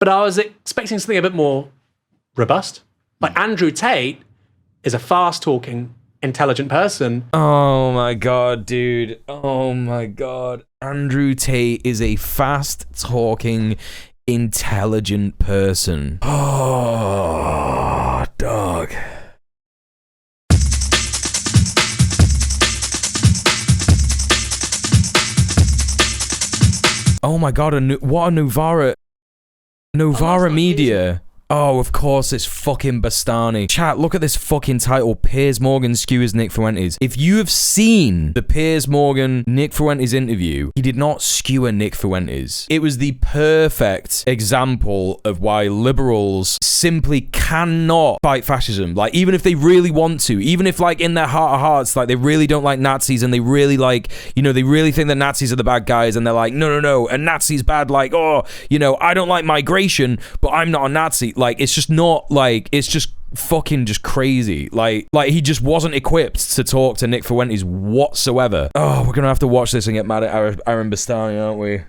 But I was expecting something a bit more robust. Like Andrew Tate is a fast-talking, intelligent person. Oh my God, dude. Oh my God. Andrew Tate is a fast-talking, intelligent person. Oh, dog. Oh my God, what a Novara Media. Oh, of course, it's fucking Bastani. Chat, look at this fucking title. Piers Morgan skewers Nick Fuentes. If you have seen the Piers Morgan Nick Fuentes interview, he did not skewer Nick Fuentes. It was the perfect example of why liberals simply cannot fight fascism. Like, even if they really want to, even if, like, in their heart of hearts, like, they really don't like Nazis and they really, like, you know, they really think that Nazis are the bad guys and they're like, no, a Nazi's bad. Like, oh, you know, I don't like migration, but I'm not a Nazi. Like, it's just not, like, it's just fucking just crazy. Like he just wasn't equipped to talk to Nick Fuentes whatsoever. Oh, we're gonna have to watch this and get mad at Aaron Bastani, aren't we?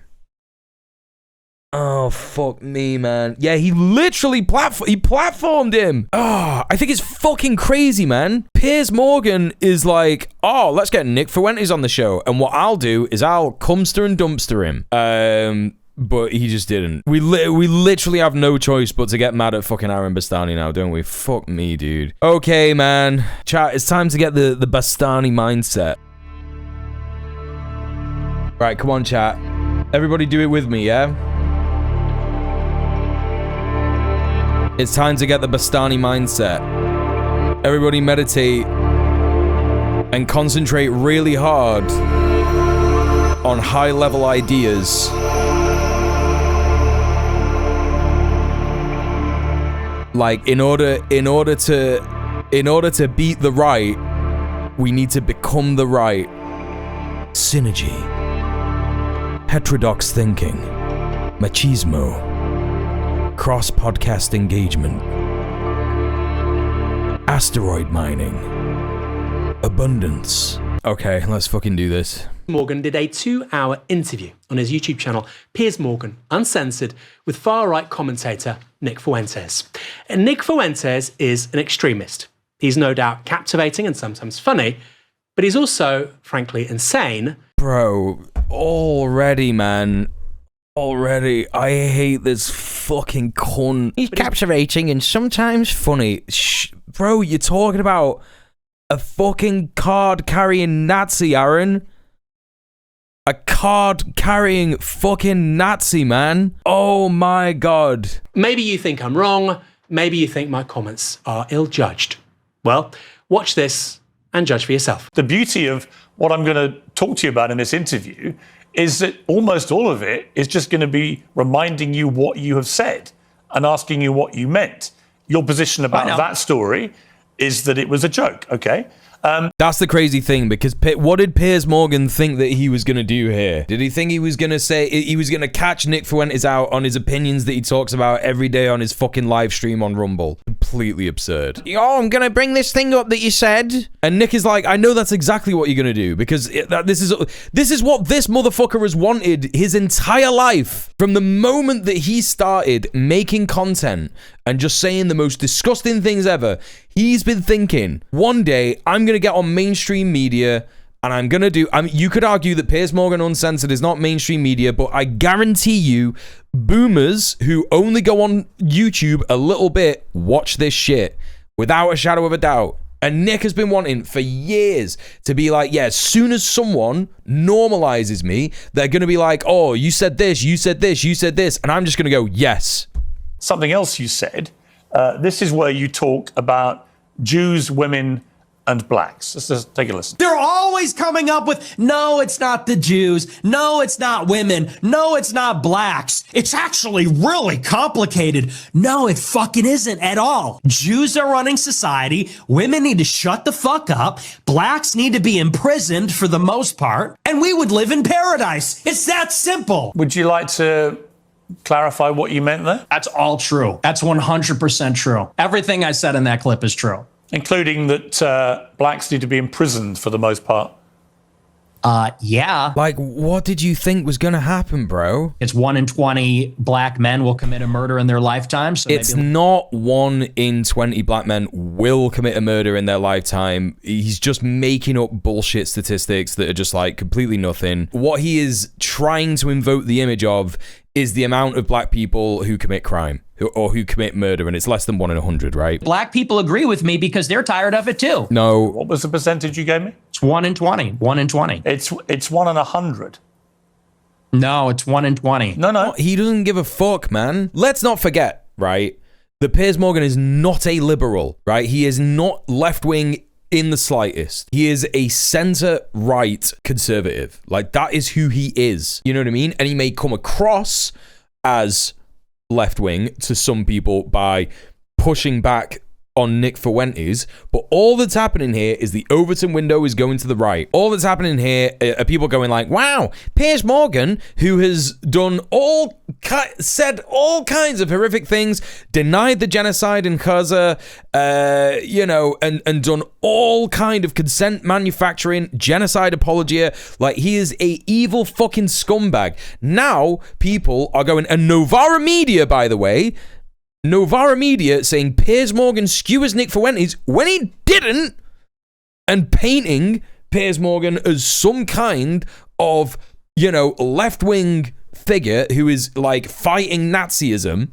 Oh, fuck me, man. Yeah, he literally platformed him. Oh, I think it's fucking crazy, man. Piers Morgan is like, oh, let's get Nick Fuentes on the show. And what I'll do is I'll cumster and dumpster him. But he just didn't. We literally have no choice but to get mad at fucking Aaron Bastani now, don't we? Fuck me, dude. Okay, man. Chat, it's time to get the Bastani mindset. Right, come on, chat. Everybody do it with me, yeah? It's time to get the Bastani mindset. Everybody meditate and concentrate really hard on high-level ideas. Like, in order to beat the right, we need to become the right. Synergy, heterodox thinking, machismo, cross-podcast engagement, asteroid mining, abundance. Okay, let's fucking do this. Morgan did a 2-hour interview on his YouTube channel, Piers Morgan, Uncensored, with far-right commentator Nick Fuentes. And Nick Fuentes is an extremist. He's no doubt captivating and sometimes funny, but he's also, frankly, insane. Bro, already, man. Already, I hate this fucking cunt. He's captivating and sometimes funny. Bro, you're talking about a fucking card-carrying Nazi, Aaron. A card-carrying fucking Nazi, man. Oh my God. Maybe you think I'm wrong. Maybe you think my comments are ill-judged. Well, watch this and judge for yourself. The beauty of what I'm going to talk to you about in this interview is that almost all of it is just going to be reminding you what you have said and asking you what you meant. Your position about that story is that it was a joke, okay? That's the crazy thing, because what did Piers Morgan think that he was going to do here? Did he think he was going to say, he was going to catch Nick Fuentes out on his opinions that he talks about every day on his fucking live stream on Rumble? Completely absurd. Oh, I'm going to bring this thing up that you said. And Nick is like, I know that's exactly what you're going to do, because this is what this motherfucker has wanted his entire life. From the moment that he started making content and just saying the most disgusting things ever, he's been thinking, one day I'm going to get on mainstream media and I'm going to do... I mean, you could argue that Piers Morgan Uncensored is not mainstream media, but I guarantee you, boomers who only go on YouTube a little bit watch this shit without a shadow of a doubt. And Nick has been wanting for years to be like, yeah, as soon as someone normalizes me, they're going to be like, oh, you said this, you said this, you said this. And I'm just going to go, yes. Something else you said, this is where you talk about Jews, women, and blacks. Let's just take a listen. They're always coming up with, no, it's not the Jews. No, it's not women. No, it's not blacks. It's actually really complicated. No, it fucking isn't at all. Jews are running society. Women need to shut the fuck up. Blacks need to be imprisoned for the most part. And we would live in paradise. It's that simple. Would you like to clarify what you meant there? That's all true. That's 100% true. Everything I said in that clip is true. Including that blacks need to be imprisoned for the most part. Yeah. Like, what did you think was going to happen, bro? It's 1 in 20 black men will commit a murder in their lifetime. So It's not 1 in 20 black men will commit a murder in their lifetime. He's just making up bullshit statistics that are just like completely nothing. What he is trying to invoke the image of is the amount of black people who commit crime or who commit murder, and it's less than 1 in 100, right? black people agree with me because they're tired of it too. No. What was the percentage you gave me? It's 1 in 20. 1 in 20. It's 1 in 100. No, it's 1 in 20. No. He doesn't give a fuck, man. Let's not forget, right, that Piers Morgan is not a liberal, right? He is not left-wing in the slightest. He is a center-right conservative. Like, that is who he is. You know what I mean? And he may come across as left-wing to some people by pushing back on Nick Fuentes, but all that's happening here is the Overton window is going to the right. All that's happening here are people going like, wow, Piers Morgan, who has done said all kinds of horrific things, denied the genocide in Gaza, and done all kind of consent manufacturing, genocide apologia. Like, he is a evil fucking scumbag. Now people are going, and Novara Media, by the way, Novara Media saying Piers Morgan skewers Nick Fuentes when he didn't, and painting Piers Morgan as some kind of, left-wing figure who is like fighting Nazism.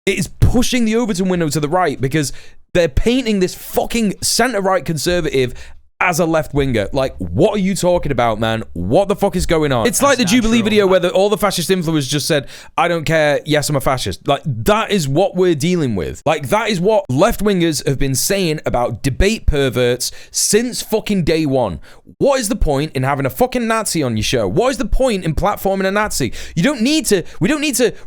It is pushing the Overton window to the right because they're painting this fucking center-right conservative as a left-winger. Like, what are you talking about, man? What the fuck is going on? It's like the Jubilee video where all the fascist influencers just said, I don't care, yes, I'm a fascist. Like, that is what we're dealing with. Like, that is what left-wingers have been saying about debate perverts since fucking day one. What is the point in having a fucking Nazi on your show? What is the point in platforming a Nazi? We don't need to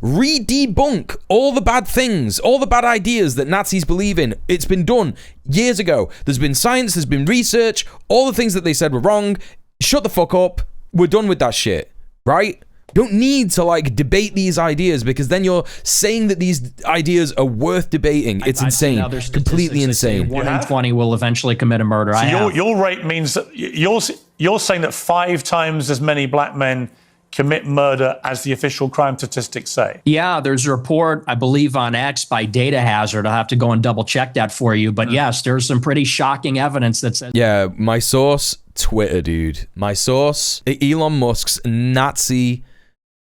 re-debunk all the bad things, all the bad ideas that Nazis believe in. It's been done years ago. There's been science, there's been research, all the things that they said were wrong. Shut the fuck up. We're done with that shit, right? Don't need to like debate these ideas because then you're saying that these ideas are worth debating. It's insane. Completely insane. 1 in 20 will eventually commit a murder. So your rate means that you're saying that 5 times as many black men commit murder as the official crime statistics say. Yeah, there's a report, I believe, on X by Data Hazard. I'll have to go and double check that for you. But yes, there's some pretty shocking evidence that says. Yeah, my source, Twitter, dude. My source, Elon Musk's Nazi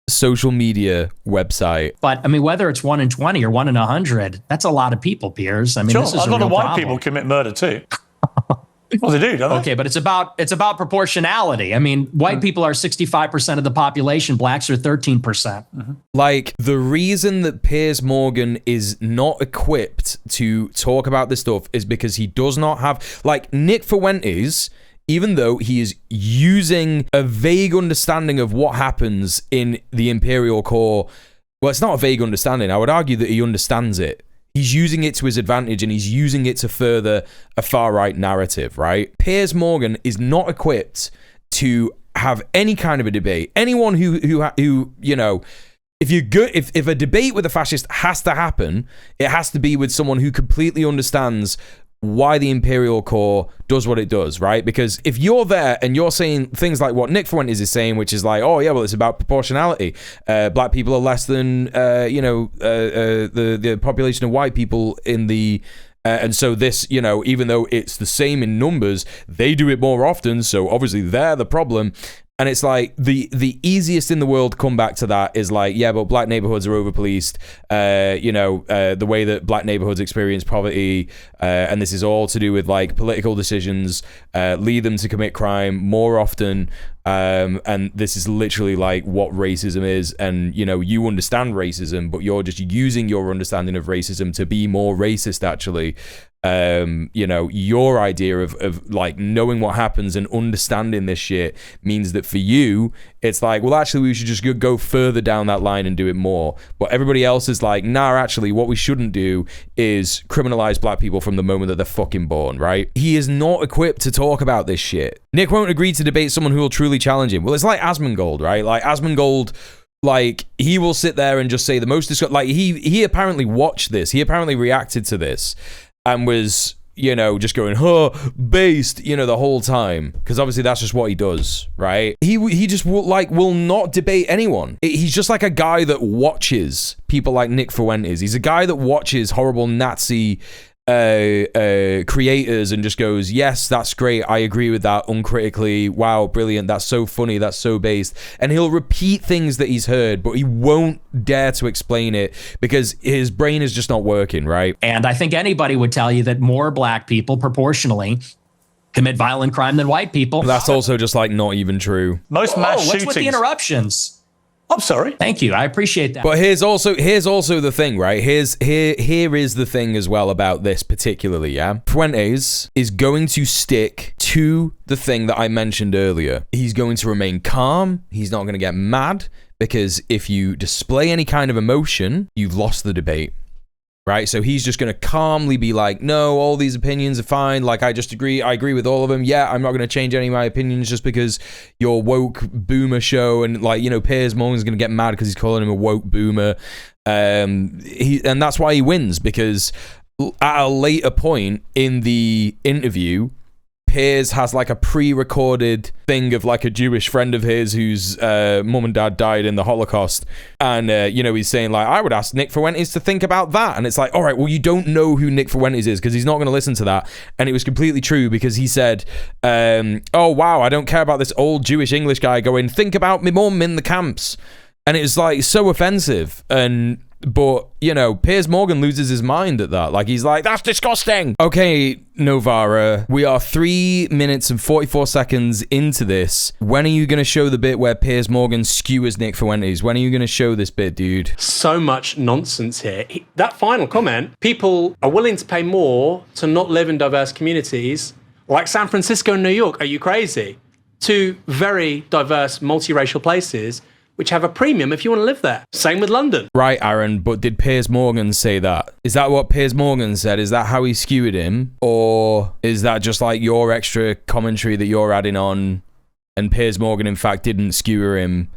social media website. But I mean, whether it's 1 in 20 or 1 in 100, that's a lot of people, Piers. I mean, Sure, this is a lot of white problem. people commit murder too. Well, they do, don't they? Okay, but it's about proportionality. I mean, white people are 65% of the population. Blacks are 13%. Like, the reason that Piers Morgan is not equipped to talk about this stuff is because he does not have, like, Nick Fuentes, even though he is using a vague understanding of what happens in the Imperial Core. Well, it's not a vague understanding. I would argue that he understands it. He's using it to his advantage and he's using it to further a far-right narrative, right? Piers Morgan is not equipped to have any kind of a debate. Anyone who if a debate with a fascist has to happen, it has to be with someone who completely understands why the Imperial Core does what it does, right? Because if you're there and you're saying things like what Nick Fuentes is saying, which is like, oh yeah, well, it's about proportionality. Black people are less than the population of white people in the and so this, even though it's the same in numbers, they do it more often, so obviously they're the problem. And it's like the easiest in the world comeback to that is like, yeah, but black neighborhoods are over-policed. The way that black neighborhoods experience poverty, and this is all to do with like political decisions, lead them to commit crime more often. And this is literally like what racism is. And, you understand racism, but you're just using your understanding of racism to be more racist, actually. Your idea of like knowing what happens and understanding this shit means that for you, it's like, well, actually, we should just go further down that line and do it more. But everybody else is like, nah, actually, what we shouldn't do is criminalize black people from the moment that they're fucking born, right? He is not equipped to talk about this shit. Nick won't agree to debate someone who will truly challenge him. Well, it's like Asmongold, right? Like Asmongold, like he will sit there and just say the most like he apparently watched this. He apparently reacted to this and was you know, just going, huh, based, you know, the whole time. Because obviously that's just what he does, right? He just will not debate anyone. He's just like a guy that watches people like Nick Fuentes. He's a guy that watches horrible Nazi creators and just goes, yes, that's great, I agree with that uncritically, wow, brilliant, that's so funny, that's so based, and he'll repeat things that he's heard, but he won't dare to explain it because his brain is just not working, right? And I think anybody would tell you that more black people proportionally commit violent crime than white people. That's also just like not even true. Most mass what's shootings. with the interruptions? I'm sorry. Thank you. I appreciate that. But here's also the thing, right? Here is the thing as well about this particularly, yeah? Fuentes is going to stick to the thing that I mentioned earlier. He's going to remain calm. He's not going to get mad, because if you display any kind of emotion, you've lost the debate. Right, so he's just going to calmly be like, no, all these opinions are fine. Like, I agree with all of them. Yeah, I'm not going to change any of my opinions just because your woke boomer show, and like, you know, Piers Morgan's going to get mad because he's calling him a woke boomer. And that's why he wins, because at a later point in the interview, Piers has like a pre-recorded thing of like a Jewish friend of his whose mum and dad died in the Holocaust, and you know, he's saying like, I would ask Nick Fuentes to think about that, and it's like, all right, well, you don't know who Nick Fuentes is because he's not going to listen to that. And it was completely true, because he said, oh wow, I don't care about this old Jewish English guy going, think about me mum in the camps, and it was like so offensive. But, you know, Piers Morgan loses his mind at that. Like, he's like, that's disgusting. Okay, Novara, we are 3 minutes and 44 seconds into this. When are you going to show the bit where Piers Morgan skewers Nick Fuentes? When are you going to show this bit, dude? So much nonsense here. That final comment, people are willing to pay more to not live in diverse communities like San Francisco and New York. Are you crazy? Two very diverse, multiracial places which have a premium if you want to live there. Same with London. Right, Aaron, but did Piers Morgan say that? Is that what Piers Morgan said? Is that how he skewered him? Or is that just like your extra commentary that you're adding on, and Piers Morgan in fact didn't skewer him,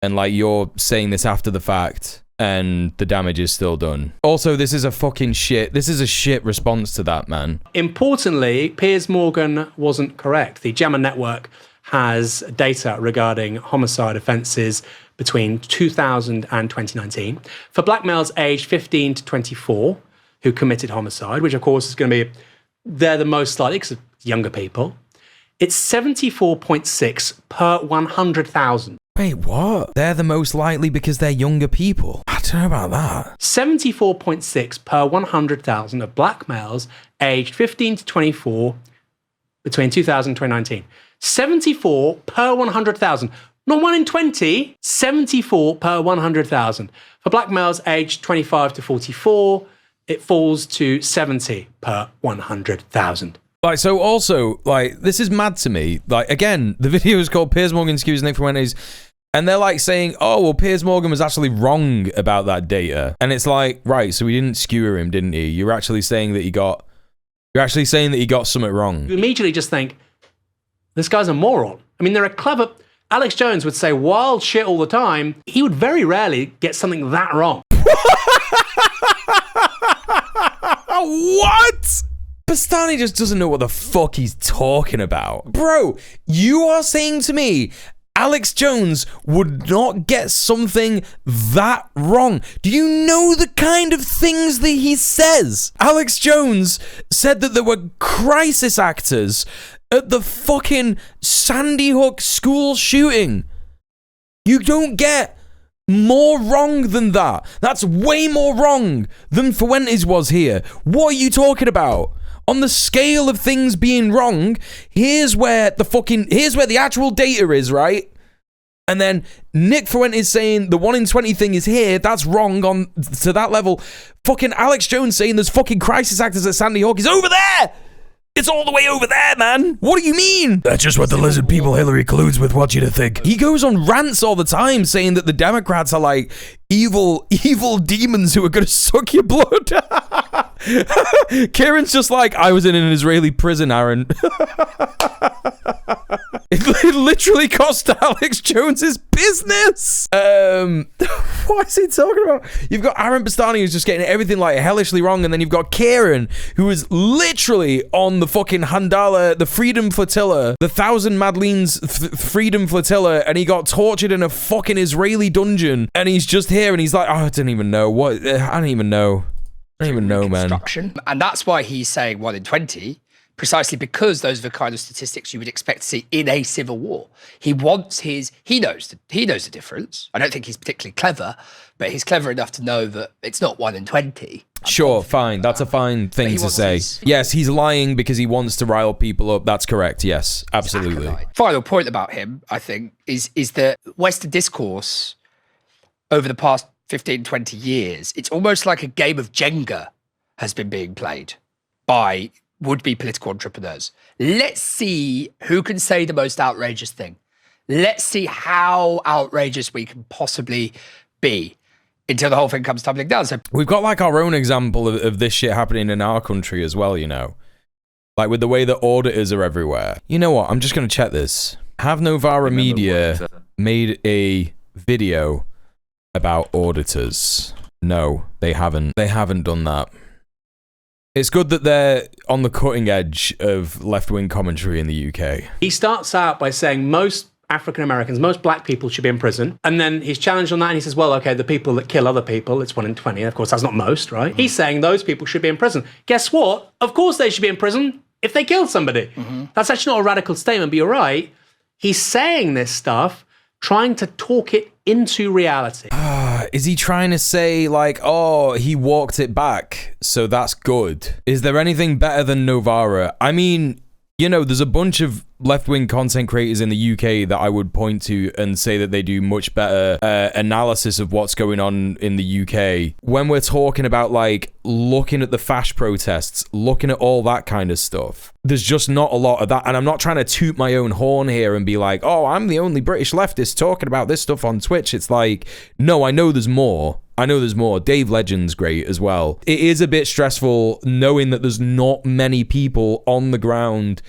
and like you're saying this after the fact and the damage is still done? Also, this is a shit response to that, man. Importantly, Piers Morgan wasn't correct. The Gemma network has data regarding homicide offences between 2000 and 2019 for black males aged 15 to 24 who committed homicide, which of course is going to be, they're the most likely because it's younger people. It's 74.6 per 100,000. Wait, what? They're the most likely because they're younger people? I don't know about that. 74.6 per 100,000 of black males aged 15 to 24 between 2000 and 2019. 74 per 100,000. Not 1 in 20, 74 per 100,000. For black males aged 25 to 44, it falls to 70 per 100,000. Like, so also, like, this is mad to me. Like, again, the video is called Piers Morgan Skews Nick Fuentes, and they're like saying, oh, well, Piers Morgan was actually wrong about that data. And it's like, right, so he didn't skewer him, didn't he? You're actually saying that he got something wrong. You immediately just think, this guy's a moron. I mean, they're a clever... Alex Jones would say wild shit all the time. He would very rarely get something that wrong. What? Bastani just doesn't know what the fuck he's talking about. Bro, you are saying to me Alex Jones would not get something that wrong? Do you know the kind of things that he says? Alex Jones said that there were crisis actors at the fucking Sandy Hook school shooting. You don't get more wrong than that. That's way more wrong than Fuentes was here. What are you talking about? On the scale of things being wrong, here's where the actual data is, right? And then Nick Fuentes saying the 1 in 20 thing is here, that's wrong on to that level. Fucking Alex Jones saying there's fucking crisis actors at Sandy Hook is over there! It's all the way over there, man. What do you mean? That's just what the lizard people Hillary colludes with want you to think. He goes on rants all the time saying that the Democrats are like evil demons who are going to suck your blood. Kieran's just like, I was in an Israeli prison, Aaron. It literally cost Alex Jones's business. What is he talking about? You've got Aaron Bastani who's just getting everything like hellishly wrong, and then you've got Kieran who is literally on the fucking Handala, the Freedom Flotilla, the Thousand Madeleines Freedom Flotilla, and he got tortured in a fucking Israeli dungeon, and he's just here, and he's like, oh, I don't even know what. I don't even know. I don't even know, man. And that's why he's saying 1 in 20. Precisely because those are the kind of statistics you would expect to see in a civil war. He knows the difference. I don't think he's particularly clever, but he's clever enough to know that it's not 1 in 20. Sure, fine. That's a fine thing to say. Yes, he's lying because he wants to rile people up. That's correct. Yes, absolutely. Exactly. Final point about him, I think, is that Western discourse over the past 15, 20 years, it's almost like a game of Jenga has been being played by would-be political entrepreneurs. Let's see who can say the most outrageous thing. Let's see how outrageous we can possibly be until the whole thing comes tumbling down. So we've got like our own example of this shit happening in our country as well, you know. Like with the way that auditors are everywhere. You know what? I'm just going to check this. Have Novara Media made a video about auditors? No, they haven't. They haven't done that. It's good that they're on the cutting edge of left-wing commentary in the UK. He starts out by saying most African Americans, most black people should be in prison. And then he's challenged on that and he says, well, okay, the people that kill other people, it's 1 in 20. Of course, that's not most, right? He's saying those people should be in prison. Guess what? Of course they should be in prison if they killed somebody. That's actually not a radical statement, but you're right. He's saying this stuff, trying to talk it into reality. Is he trying to say like, oh, he walked it back, so that's good? Is there anything better than Novara? I mean, you know, there's a bunch of left-wing content creators in the UK that I would point to and say that they do much better analysis of what's going on in the UK. When we're talking about like looking at the fash protests, looking at all that kind of stuff, there's just not a lot of that. And I'm not trying to toot my own horn here and be like, oh, I'm the only British leftist talking about this stuff on Twitch. It's like, no, I know there's more. I know there's more. Dave Legend's great as well. It is a bit stressful knowing that there's not many people on the ground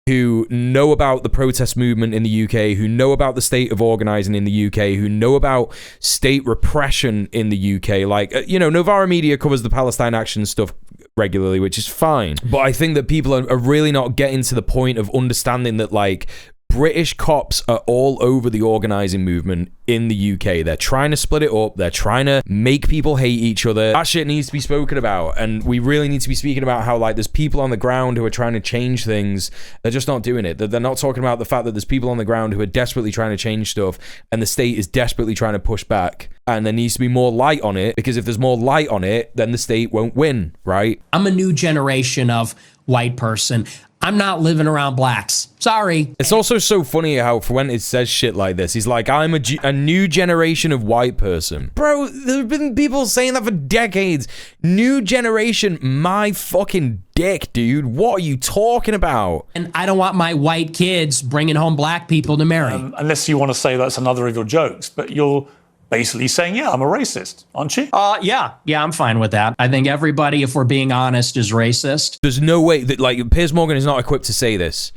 who know about the protest movement in the UK, who know about the state of organising in the UK, who know about state repression in the UK. Like, you know, Novara Media covers the Palestine Action stuff regularly, which is fine. But I think that people are really not getting to the point of understanding that, like, British cops are all over the organising movement in the UK. They're trying to split it up. They're trying to make people hate each other. That shit needs to be spoken about. And we really need to be speaking about how, like, there's people on the ground who are trying to change things. They're just not doing it. They're not talking about the fact that there's people on the ground who are desperately trying to change stuff and the state is desperately trying to push back. And there needs to be more light on it, because if there's more light on it, then the state won't win, right? I'm a new generation of white person. I'm not living around blacks. Sorry. It's also so funny how Fuentes says shit like this. He's like, I'm a new generation of white person. Bro, there have been people saying that for decades. New generation, my fucking dick, dude. What are you talking about? And I don't want my white kids bringing home black people to marry. Unless you want to say that's another of your jokes, but you're basically saying, yeah, I'm a racist, aren't you? Yeah, I'm fine with that. I think everybody, if we're being honest, is racist. There's no way that, like, Piers Morgan is not equipped to say this.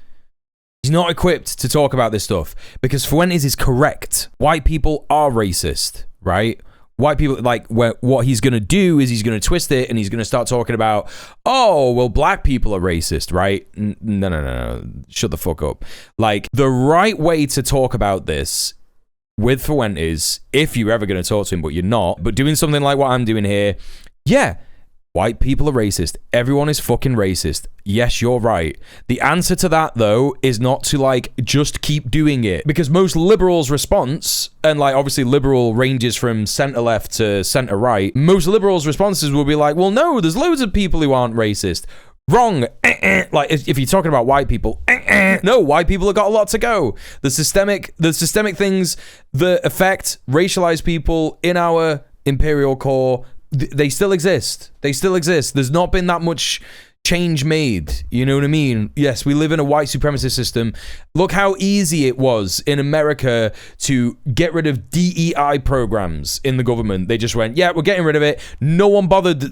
He's not equipped to talk about this stuff because Fuentes is correct. White people are racist, right? White people, like, what he's going to do is he's going to twist it and he's going to start talking about, oh, well, black people are racist, right? No. Shut the fuck up. Like, the right way to talk about this with Fuentes, if you're ever going to talk to him, but you're not, but doing something like what I'm doing here, yeah, white people are racist. Everyone is fucking racist. Yes, you're right. The answer to that, though, is not to, like, just keep doing it. Because most liberals' response, and, like, obviously liberal ranges from centre-left to centre-right, most liberals' responses will be like, well, no, there's loads of people who aren't racist. Wrong. Like, if you're talking about white people, no, white people have got a lot to go. The systemic things that affect racialized people in our imperial core, they still exist. There's not been that much change made. You know what I mean? Yes, we live in a white supremacist system, Look how easy it was in America to get rid of DEI programs in the government. They just went, yeah, we're getting rid of it. No one bothered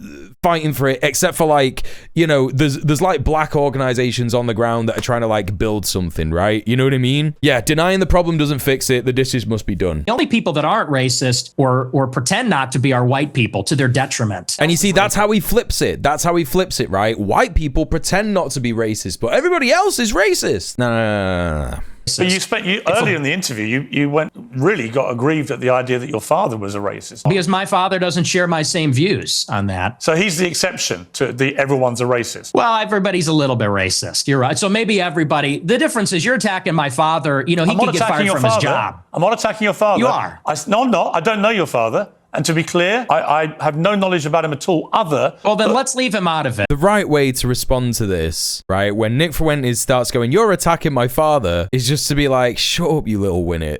fighting for it, except for like, you know, there's like black organizations on the ground that are trying to like build something, right? You know what I mean? Yeah, denying the problem doesn't fix it. The dishes must be done. The only people that aren't racist or pretend not to be are white people to their detriment. And you see, that's how he flips it. That's how he flips it, right? White people pretend not to be racist, but everybody else is racist. No. But you earlier in the interview, you really got aggrieved at the idea that your father was a racist. Because my father doesn't share my same views on that. So he's the exception to the everyone's a racist. Well, everybody's a little bit racist. You're right. So maybe everybody. The difference is you're attacking my father. You know, he could get fired from his job. I'm not attacking your father. You are. No, I'm not. I don't know your father. And to be clear, I have no knowledge about him at all Well, then let's leave him out of it. The right way to respond to this, right, when Nick Fuentes starts going, you're attacking my father, is just to be like, shut up, you little winnet.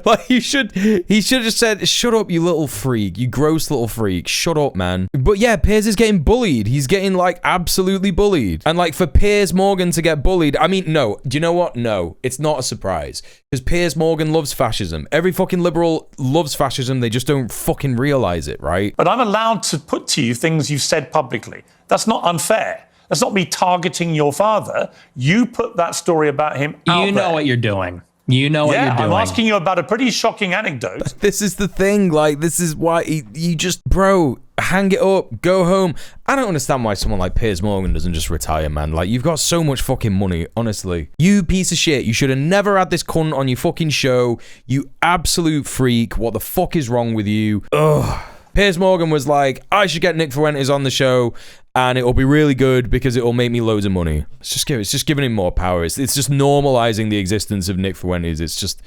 Like, he should have just said, shut up, you little freak, you gross little freak, shut up, man. But yeah, Piers is getting bullied. He's getting, like, absolutely bullied. And, like, for Piers Morgan to get bullied, I mean, no, do you know what? No, it's not a surprise. Because Piers Morgan loves fascism. Every fucking liberal loves fascism, they just don't fucking realize it, right? But I'm allowed to put to you things you've said publicly. That's not unfair. That's not me targeting your father. You put that story about him out there. You know what you're doing. You know what you're doing. I'm asking you about a pretty shocking anecdote. This is the thing. Like, this is why you just, bro, hang it up, go home. I don't understand why someone like Piers Morgan doesn't just retire, man. Like, you've got so much fucking money, honestly. You piece of shit. You should have never had this cunt on your fucking show. You absolute freak. What the fuck is wrong with you? Ugh. Piers Morgan was like, I should get Nick Fuentes on the show and it'll be really good because it'll make me loads of money. It's just giving him more power. It's just normalizing the existence of Nick Fuentes. It's just,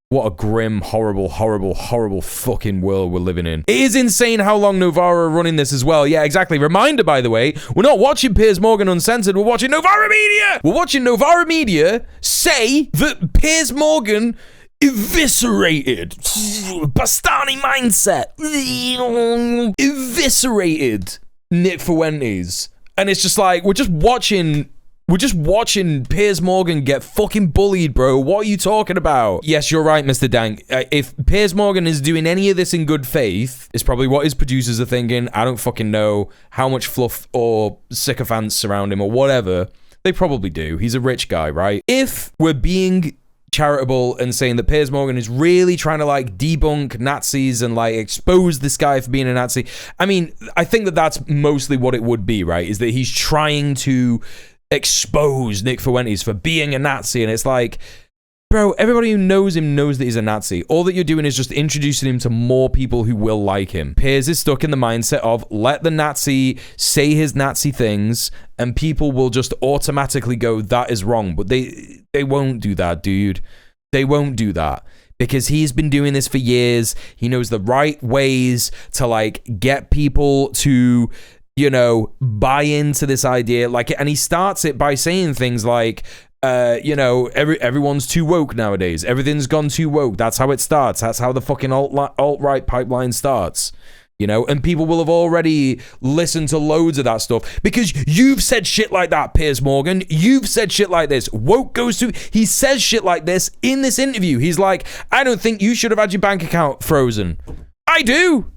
what a grim, horrible, horrible, horrible fucking world we're living in. It is insane how long Novara are running this as well. Yeah, exactly. Reminder, by the way, we're not watching Piers Morgan Uncensored. We're watching Novara Media. We're watching Novara Media say that Piers Morgan eviscerated Bastani mindset, eviscerated Nick Fuentes, and it's just like we're just watching Piers Morgan get fucking bullied, bro. What are you talking about? Yes, you're right, Mr. Dank. If Piers Morgan is doing any of this in good faith, it's probably what his producers are thinking. I don't fucking know how much fluff or sycophants surround him or whatever. They probably do. He's a rich guy, right? If we're being charitable and saying that Piers Morgan is really trying to like debunk Nazis and like expose this guy for being a Nazi, I mean, I think that that's mostly what it would be, right? Is that he's trying to expose Nick Fuentes for being a Nazi, and it's like, bro, everybody who knows him knows that he's a Nazi. All that you're doing is just introducing him to more people who will like him. Piers is stuck in the mindset of let the Nazi say his Nazi things and people will just automatically go, that is wrong. But they won't do that, dude. They won't do that. Because he's been doing this for years. He knows the right ways to like get people to, you know, buy into this idea. Like, and he starts it by saying things like, you know, everyone's too woke nowadays. Everything's gone too woke. That's how it starts. That's how the fucking alt-right pipeline starts. You know, and people will have already listened to loads of that stuff because you've said shit like that, Piers Morgan. You've said shit like this. Woke goes to, he says shit like this in this interview. He's like, I don't think you should have had your bank account frozen. I do.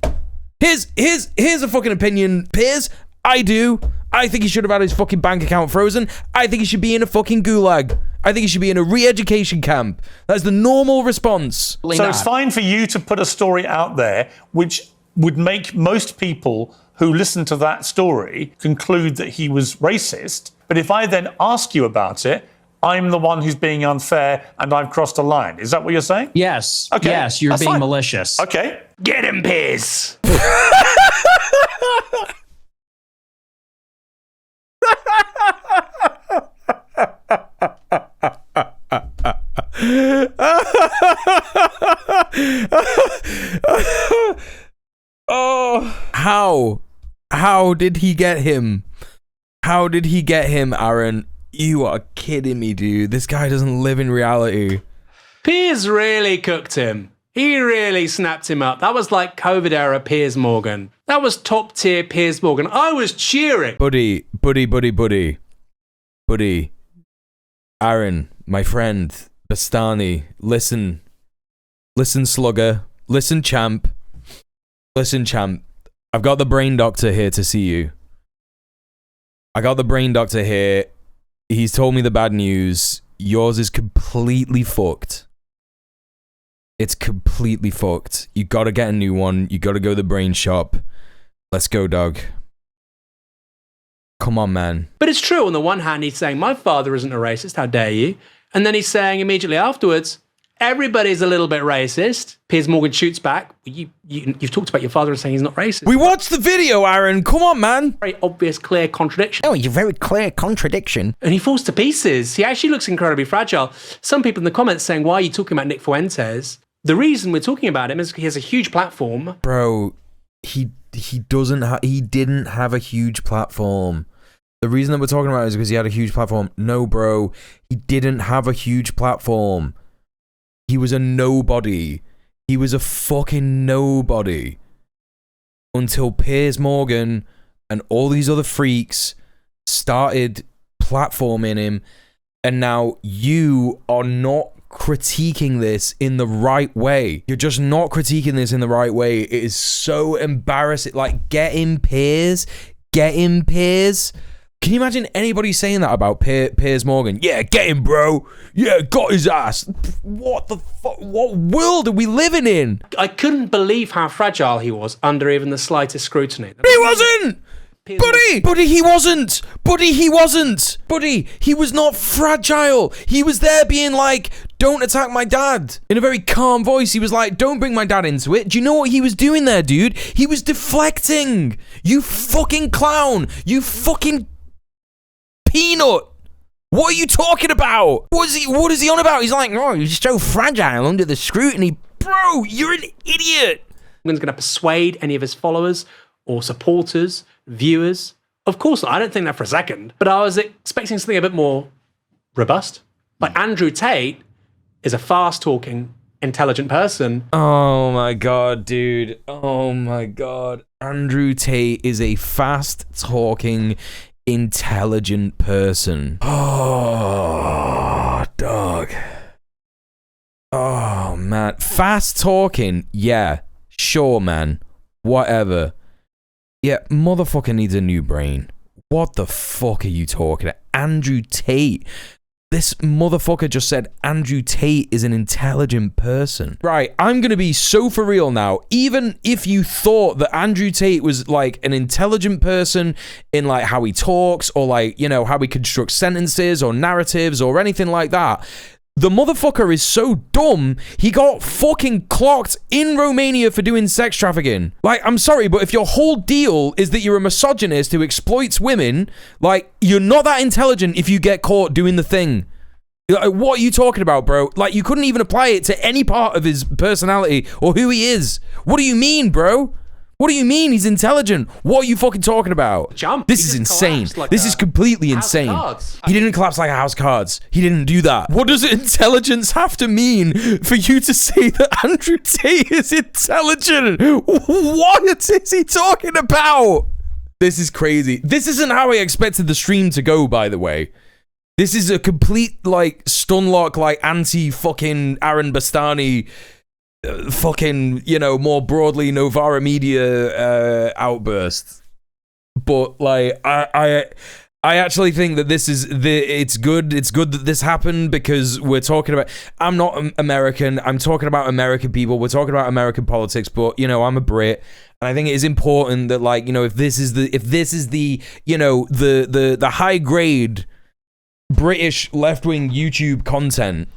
Here's a fucking opinion, Piers. I do. I think he should have had his fucking bank account frozen. I think he should be in a fucking gulag. I think he should be in a re-education camp. That's the normal response. So it's fine for you to put a story out there which would make most people who listen to that story conclude that he was racist. But if I then ask you about it, I'm the one who's being unfair and I've crossed a line. Is that what you're saying? Yes. Okay. Yes, you're being malicious. Okay. Get him, Piers. Oh, how did he get him? How did he get him, Aaron? You are kidding me, dude. This guy doesn't live in reality. Piers really cooked him. He really snapped him up. That was like COVID era Piers Morgan. That was top tier Piers Morgan. I was cheering. Buddy. Aaron, my friend, Bastani, listen, slugger, listen, champ. I've got the brain doctor here to see you. I got the brain doctor here. He's told me the bad news. Yours is completely fucked. It's completely fucked. You gotta get a new one. You gotta go to the brain shop. Let's go, dog. Come on, man. But it's true. On the one hand, he's saying, my father isn't a racist. How dare you? And then he's saying immediately afterwards, everybody's a little bit racist. Piers Morgan shoots back. You've talked about your father and saying he's not racist. We watched the video, Aaron. Come on, man. Very obvious, clear contradiction. Oh, you're very clear contradiction. And he falls to pieces. He actually looks incredibly fragile. Some people in the comments saying, why are you talking about Nick Fuentes? The reason we're talking about him is he has a huge platform. Bro, he didn't have a huge platform. The reason that we're talking about it is because he had a huge platform. No, bro, he didn't have a huge platform. He was a nobody. He was a fucking nobody. Until Piers Morgan and all these other freaks started platforming him. And now you are not critiquing this in the right way. You're just not critiquing this in the right way. It is so embarrassing. Like, get him, Piers. Get him, Piers. Can you imagine anybody saying that about Piers Morgan? Yeah, get him, bro. Yeah, got his ass. What the fuck? What world are we living in? I couldn't believe how fragile he was under even the slightest scrutiny. He wasn't! Buddy, he wasn't! Buddy, he was not fragile. He was there being like, don't attack my dad. In a very calm voice, he was like, don't bring my dad into it. Do you know what he was doing there, dude? He was deflecting. You fucking clown. You fucking peanut. What are you talking about? What is he on about? He's like, oh, you're so fragile under the scrutiny. Bro, you're an idiot. He's going to persuade any of his followers or supporters, viewers. Of course not. I don't think that for a second. But I was expecting something a bit more robust. Like Andrew Tate is a fast-talking, intelligent person. Oh my god, dude. Oh my god. Andrew Tate is a fast-talking, intelligent person. Oh, dog. Oh, man. Fast-talking, yeah. Sure, man. Whatever. Yeah, motherfucker needs a new brain. What the fuck are you talking about? Andrew Tate. This motherfucker just said Andrew Tate is an intelligent person. Right, I'm gonna be so for real now. Even if you thought that Andrew Tate was like an intelligent person in like how he talks or like, you know, how he constructs sentences or narratives or anything like that, the motherfucker is so dumb, he got fucking clocked in Romania for doing sex trafficking. Like, I'm sorry, but if your whole deal is that you're a misogynist who exploits women, like, you're not that intelligent if you get caught doing the thing. Like, what are you talking about, bro? Like, you couldn't even apply it to any part of his personality or who he is. What do you mean, bro? What do you mean he's intelligent? What are you fucking talking about? This is insane. This is completely insane. He didn't collapse like a house of cards. He didn't do that. What does intelligence have to mean for you to say that Andrew Tate is intelligent? What is he talking about? This is crazy. This isn't how I expected the stream to go, by the way. This is a complete, like, stunlock, like, anti-fucking Aaron Bastani fucking, you know, more broadly Novara media outburst. But like I actually think that this is it's good that this happened because we're talking about, I'm not American, I'm talking about American people, we're talking about American politics, but you know, I'm a Brit, and I think it is important that, like, you know, if this is the you know, the high grade British left-wing YouTube content,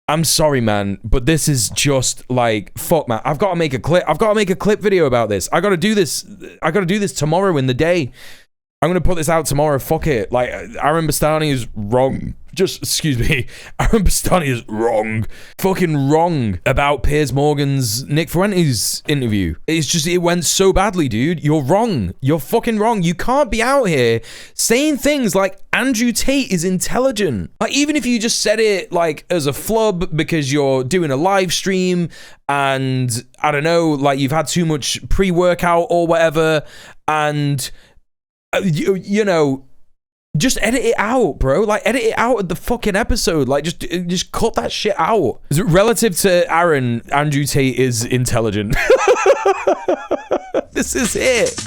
I'm sorry, man, but this is just like, fuck, man. I've got to make a clip video about this. I got to do this tomorrow in the day. I'm going to put this out tomorrow. Fuck it. Like, Aaron Bastani is wrong. Excuse me. Aaron Bastani is wrong. Fucking wrong about Piers Morgan's Nick Fuentes interview. It went so badly, dude. You're wrong. You're fucking wrong. You can't be out here saying things like Andrew Tate is intelligent. Like, even if you just said it like as a flub because you're doing a live stream and I don't know, like you've had too much pre-workout or whatever, and you know, Just edit it out, bro. Like, edit it out of the fucking episode. Like, just cut that shit out. Relative to Aaron, Andrew Tate is intelligent. This is it.